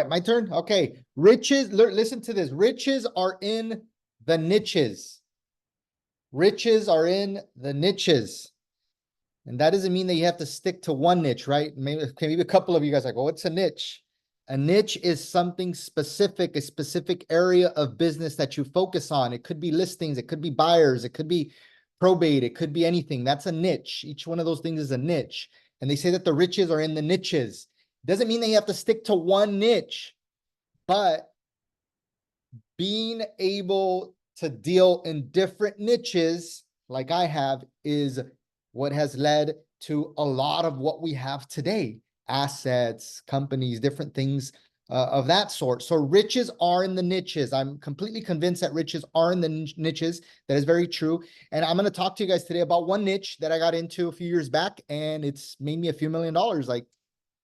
right, my turn. Okay. Riches, listen to this. Riches are in the niches. Riches are in the niches. And that doesn't mean that you have to stick to one niche, right? Maybe a couple of you guys are like, well, what's a niche? A niche is something specific, a specific area of business that you focus on. It could be listings, it could be buyers, it could be probate, it could be anything. That's a niche. Each one of those things is a niche. And they say that the riches are in the niches. Doesn't mean that you have to stick to one niche, but being able to deal in different niches like I have is what has led to a lot of what we have today. Assets, companies, different things of that sort. So riches are in the niches. I'm completely convinced that riches are in the niches. That is very true. And I'm going to talk to you guys today about one niche that I got into a few years back, and it's made me a few $1 million, like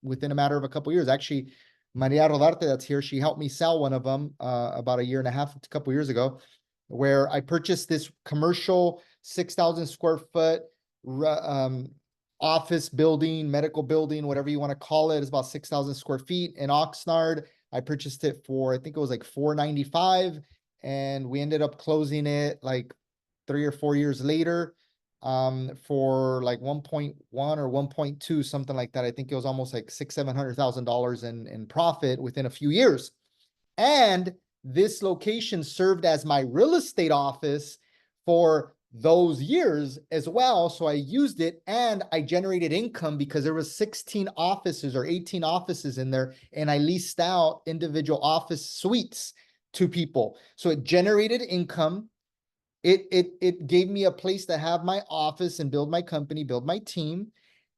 within a matter of a couple of years. Actually, Maria Rodarte, that's here, she helped me sell one of them about a year and a half, a couple of years ago, where I purchased this commercial 6,000 square foot office building, medical building, whatever you want to call it. It's about 6,000 square feet in Oxnard. I purchased it for, I think it was like $495, and we ended up closing it like 3 or 4 years later for like 1.1 or 1.2, something like that. I think it was almost like $600,000-700,000 in profit within a few years. And this location served as my real estate office for those years as well. So I used it and I generated income because there was 16 offices or 18 offices in there, and I leased out individual office suites to people. So it generated income. It gave me a place to have my office and build my company, build my team.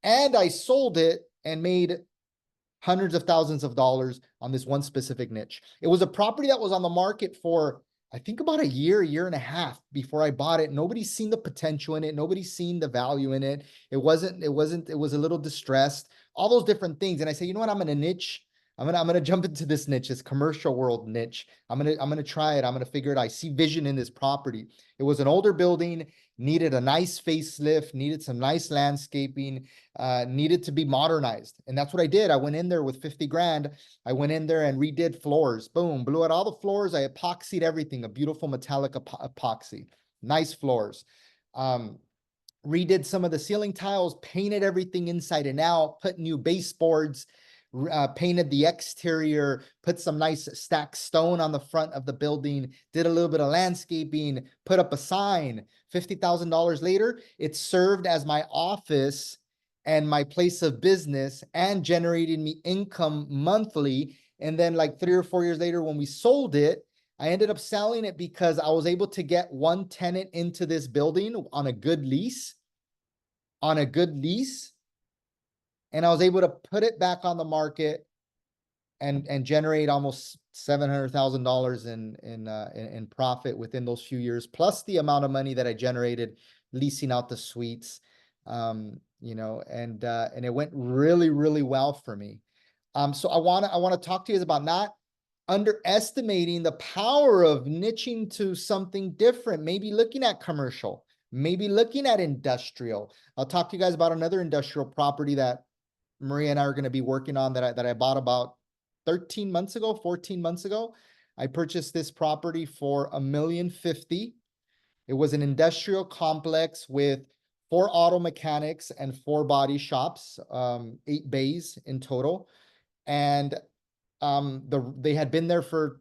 And I sold it and made hundreds of thousands of dollars on this one specific niche. It was a property that was on the market for, I think, about a year and a half before I bought it. Nobody's seen the potential in it. Nobody's seen the value in it. It was a little distressed, all those different things. And I say, you know what? I'm in a niche. I'm gonna jump into this niche, this commercial world niche. I'm gonna try it. I'm gonna figure it out. I see vision in this property. It was an older building, needed a nice facelift, needed some nice landscaping, needed to be modernized. And that's what I did. I went in there with 50 grand. I went in there and redid floors. Boom, blew out all the floors. I epoxied everything, a beautiful metallic epoxy, nice floors. Redid some of the ceiling tiles, painted everything inside and out, put new baseboards, painted the exterior, put some nice stacked stone on the front of the building, did a little bit of landscaping, put up a sign. $50,000 later, it served as my office and my place of business and generated me income monthly. And then like 3 or 4 years later, when we sold it, I ended up selling it because I was able to get one tenant into this building on a good lease, and I was able to put it back on the market and generate almost $700,000 in profit within those few years, plus the amount of money that I generated leasing out the suites, and it went really, really well for me. So I want to talk to you about not underestimating the power of niching to something different, maybe looking at commercial, maybe looking at industrial. I'll talk to you guys about another industrial property that Maria and I are going to be working on that I bought about 14 months ago. I purchased this property for $1,050,000. It was an industrial complex with 4 auto mechanics and 4 body shops, 8 bays in total. And they had been there for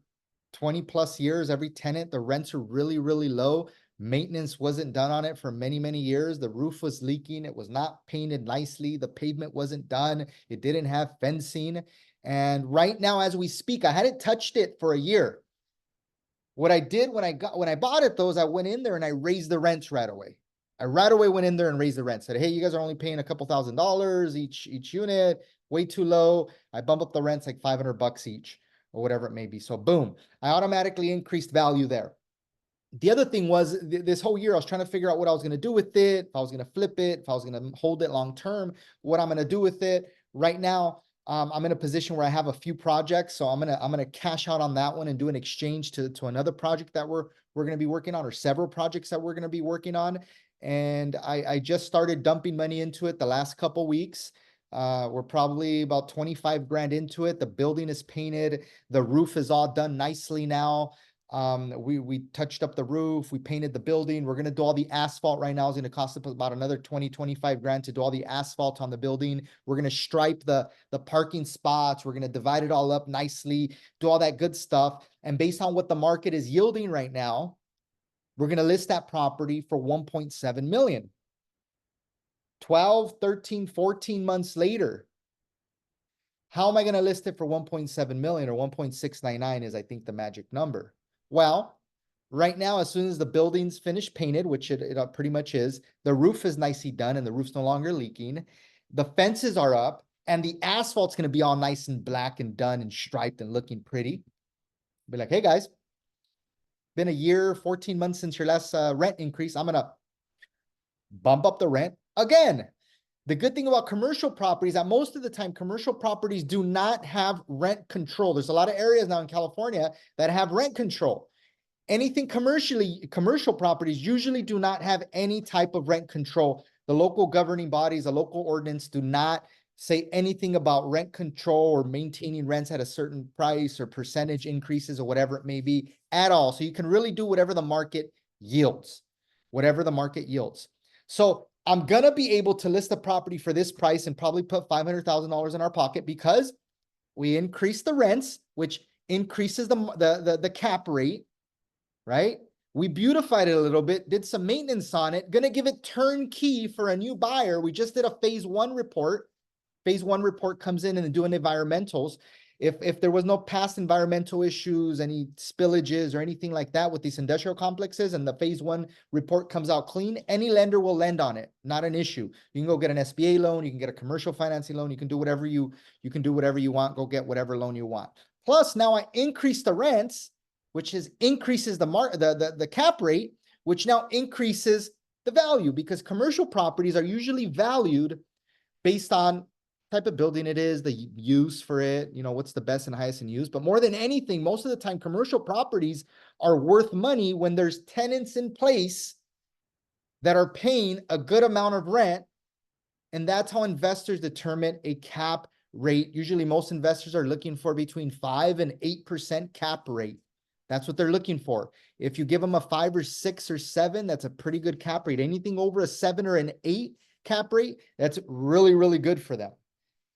20 plus years. Every tenant, the rents are really, really low. Maintenance wasn't done on it for many, many years. The roof was leaking. It was not painted nicely. The pavement wasn't done. It didn't have fencing. And right now, as we speak, I hadn't touched it for a year. What I did when I bought it, though, is I went in there and I raised the rents right away. I right away went in there and raised the rent. Said, hey, you guys are only paying a couple $1,000s each unit, way too low. I bump up the rents like $500 each or whatever it may be. So boom, I automatically increased value there. The other thing was this whole year, I was trying to figure out what I was going to do with it, if I was going to flip it, if I was going to hold it long term, what I'm going to do with it. Right now, I'm in a position where I have a few projects, so I'm gonna cash out on that one and do an exchange to another project that we're going to be working on, or several projects that we're going to be working on. And I just started dumping money into it the last couple weeks. We're probably about 25 grand into it. The building is painted. The roof is all done nicely now. We touched up the roof. We painted the building. We're going to do all the asphalt right now. It's going to cost us about another 25 grand to do all the asphalt on the building. We're going to stripe the parking spots. We're going to divide it all up nicely, do all that good stuff. And based on what the market is yielding right now, we're going to list that property for 1.7 million. 12, 13, 14 months later, how am I going to list it for 1.7 million, or 1.699 is, I think, the magic number? Well, right now, as soon as the building's finished painted, which it pretty much is, the roof is nicely done and the roof's no longer leaking, the fences are up, and the asphalt's going to be all nice and black and done and striped and looking pretty. Be like, hey guys, been a year, 14 months since your last rent increase. I'm going to bump up the rent again. The good thing about commercial properties, that most of the time commercial properties do not have rent control. There's a lot of areas now in California that have rent control. Anything commercial properties usually do not have any type of rent control. The local governing bodies, the local ordinance do not say anything about rent control or maintaining rents at a certain price or percentage increases or whatever it may be at all. So you can really do whatever the market yields, whatever the market yields. So I'm going to be able to list the property for this price and probably put $500,000 in our pocket because we increased the rents, which increases the cap rate, right? We beautified it a little bit, did some maintenance on it, going to give it turnkey for a new buyer. We just did a phase one report. Phase one report comes in and doing environmentals. If there was no past environmental issues, any spillages or anything like that with these industrial complexes, and the phase one report comes out clean, any lender will lend on it. Not an issue. You can go get an SBA loan. You can get a commercial financing loan. You can do whatever you want. Go get whatever loan you want. Plus, now I increase the rents, which increases the cap rate, which now increases the value, because commercial properties are usually valued based on type of building it is, the use for it, what's the best and highest in use. But more than anything, most of the time, commercial properties are worth money when there's tenants in place that are paying a good amount of rent. And that's how investors determine a cap rate. Usually most investors are looking for between 5 and 8% cap rate. That's what they're looking for. If you give them a 5 or 6 or 7, that's a pretty good cap rate. Anything over a 7 or an 8 cap rate, that's really, really good for them.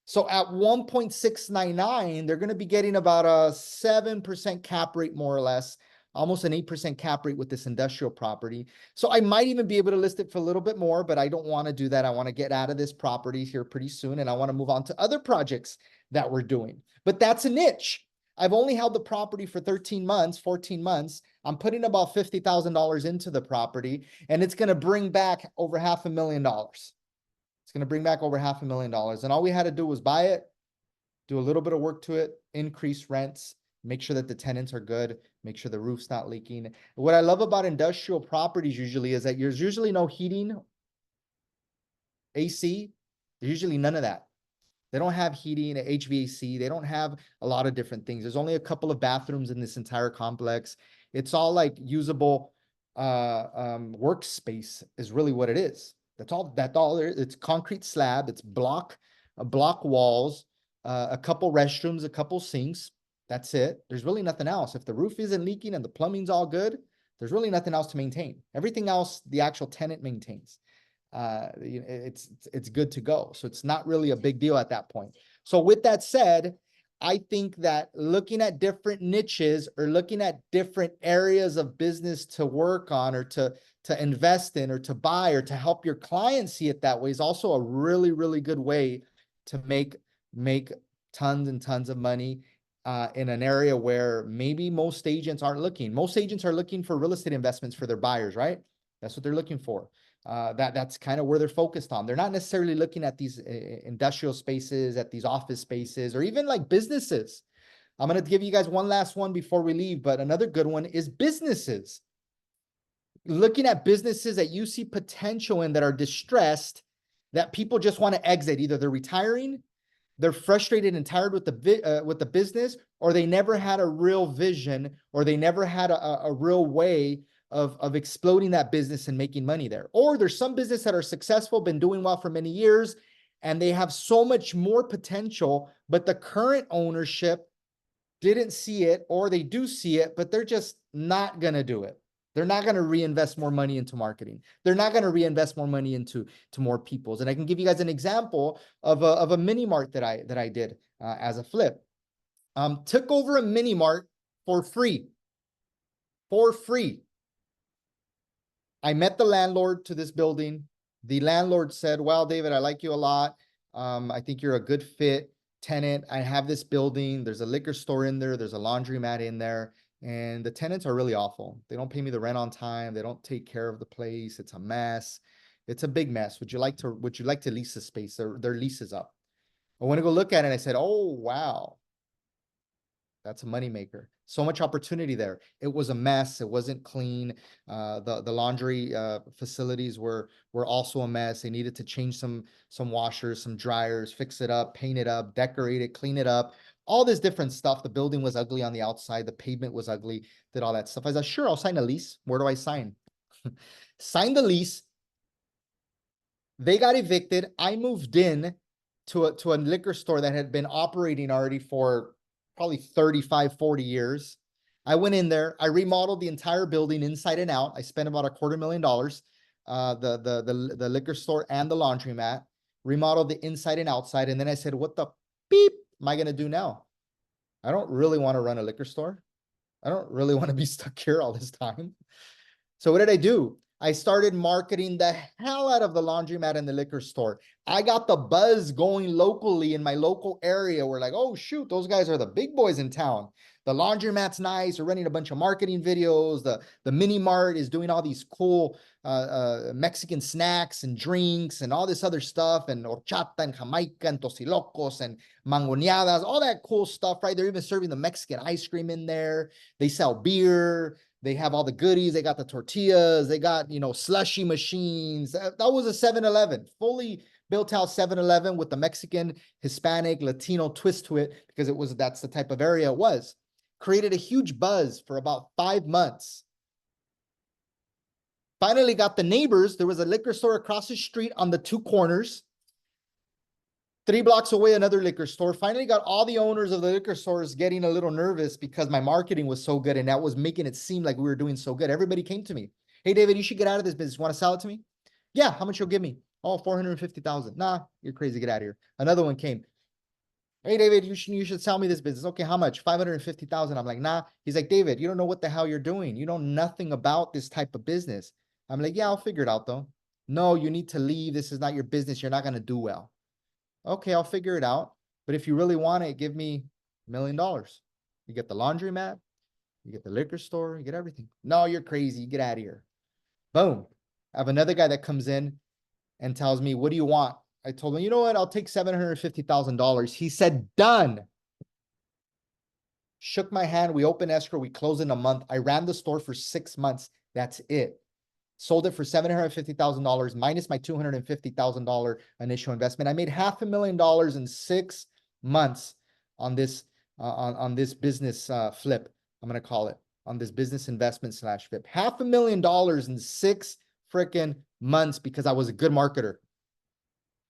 So at 1.699, they're going to be getting about a 7% cap rate, more or less, almost an 8% cap rate with this industrial property. So I might even be able to list it for a little bit more, but I don't want to do that. I want to get out of this property here pretty soon, and I want to move on to other projects that we're doing. But that's a niche. I've only held the property for 13 months, 14 months. I'm putting about $50,000 into the property, and it's going to bring back over $500,000. It's going to bring back over $500,000. And all we had to do was buy it, do a little bit of work to it, increase rents, make sure that the tenants are good, make sure the roof's not leaking. What I love about industrial properties usually is that there's usually no heating, AC. There's usually none of that. They don't have heating, HVAC. They don't have a lot of different things. There's only a couple of bathrooms in this entire complex. It's all like usable workspace is really what it is. That's all there is. It's concrete slab. It's block walls, a couple restrooms, a couple sinks. That's it. There's really nothing else. If the roof isn't leaking and the plumbing's all good, there's really nothing else to maintain. Everything else, the actual tenant maintains. It's good to go. So it's not really a big deal at that point. So with that said, I think that looking at different niches or looking at different areas of business to work on or to invest in or to buy or to help your clients see it that way is also a really, really good way to make tons and tons of money in an area where maybe most agents aren't looking. Most agents are looking for real estate investments for their buyers, right? That's what they're looking for. That's kind of where they're focused on. They're not necessarily looking at these industrial spaces, at these office spaces, or even like businesses. I'm going to give you guys one last one before we leave, but another good one is businesses. Looking at businesses that you see potential in that are distressed, that people just want to exit. Either they're retiring, they're frustrated and tired with the business, or they never had a real vision, or they never had a real way of exploding that business and making money there. Or there's some business that are successful, been doing well for many years, and they have so much more potential, but the current ownership didn't see it, or they do see it, but they're just not going to do it. They're not going to reinvest more money into marketing. They're not going to reinvest more money into more people's. And I can give you guys an example of a mini mart that I did as a flip. Took over a mini mart for free. For free. I met the landlord to this building. The landlord said, well, David, I like you a lot. I think you're a good fit tenant. I have this building. There's a liquor store in there. There's a laundromat in there. And the tenants are really awful. They don't pay me the rent on time. They don't take care of the place. It's a mess. It's a big mess. Would you like to lease the space? Their lease is up. I want to go look at it. And I said, oh, wow. That's a moneymaker. So much opportunity there. It was a mess. It wasn't clean. The laundry facilities were also a mess. They needed to change some washers, some dryers, fix it up, paint it up, decorate it, clean it up. All this different stuff. The building was ugly on the outside. The pavement was ugly. Did all that stuff. I said, sure, I'll sign a lease. Where do I sign? Sign the lease. They got evicted. I moved in to a liquor store that had been operating already for probably 35, 40 years. I went in there, I remodeled the entire building inside and out. I spent about $250,000, the liquor store and the laundromat, remodeled the inside and outside. And then I said, what the beep am I going to do now? I don't really want to run a liquor store. I don't really want to be stuck here all this time. So what did I do? I started marketing the hell out of the laundromat and the liquor store. I got the buzz going locally in my local area. We're like, oh, shoot, those guys are the big boys in town. The laundromat's nice. We're running a bunch of marketing videos. The mini mart is doing all these cool Mexican snacks and drinks and all this other stuff, and horchata and jamaica and tosilocos and mangoneadas, all that cool stuff, right? They're even serving the Mexican ice cream in there. They sell beer. They have all the goodies. They got the tortillas. They got, slushy machines. That was a 7-Eleven, fully built out 7-Eleven with the Mexican, Hispanic, Latino twist to it, because that's the type of area it was. Created a huge buzz for about 5 months. Finally got the neighbors. There was a liquor store across the street on the 2 corners. 3 blocks away, another liquor store. Finally got all the owners of the liquor stores getting a little nervous because my marketing was so good and that was making it seem like we were doing so good. Everybody came to me. Hey, David, you should get out of this business. Want to sell it to me? Yeah. How much you'll give me? Oh, $450,000. Nah, you're crazy. Get out of here. Another one came. Hey, David, you should sell me this business. Okay, how much? $550,000. I'm like, nah. He's like, David, you don't know what the hell you're doing. You know nothing about this type of business. I'm like, yeah, I'll figure it out though. No, you need to leave. This is not your business. You're not going to do well. Okay, I'll figure it out. But if you really want it, give me $1 million. You get the laundromat, you get the liquor store, you get everything. No, you're crazy. Get out of here. Boom. I have another guy that comes in and tells me, what do you want? I told him, you know what? I'll take $750,000. He said, done. Shook my hand. We opened escrow. We closed in a month. I ran the store for 6 months. That's it. Sold it for $750,000 minus my $250,000 initial investment. I made $500,000 in 6 months on this this business flip. I'm gonna call it, on this business investment / flip. $500,000 in 6 freaking months because I was a good marketer.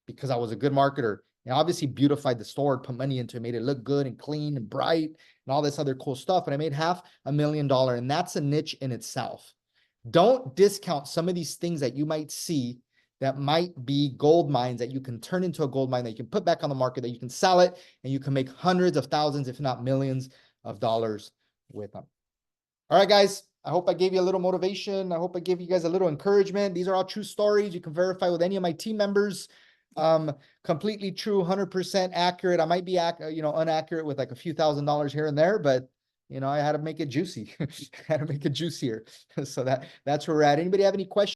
And obviously beautified the store, put money into it, made it look good and clean and bright and all this other cool stuff. And I made $500,000, and that's a niche in itself. Don't discount some of these things that you might see that might be gold mines that you can turn into a gold mine, that you can put back on the market, that you can sell it, and you can make hundreds of thousands, if not millions of dollars with them. All right, guys, I hope I gave you a little motivation. I hope I gave you guys a little encouragement. These are all true stories. You can verify with any of my team members. Completely true, 100% accurate. I might be inaccurate with like a few $1,000s here and there, but I had to make it juicy. I had to make it juicier. So that's where we're at. Anybody have any questions?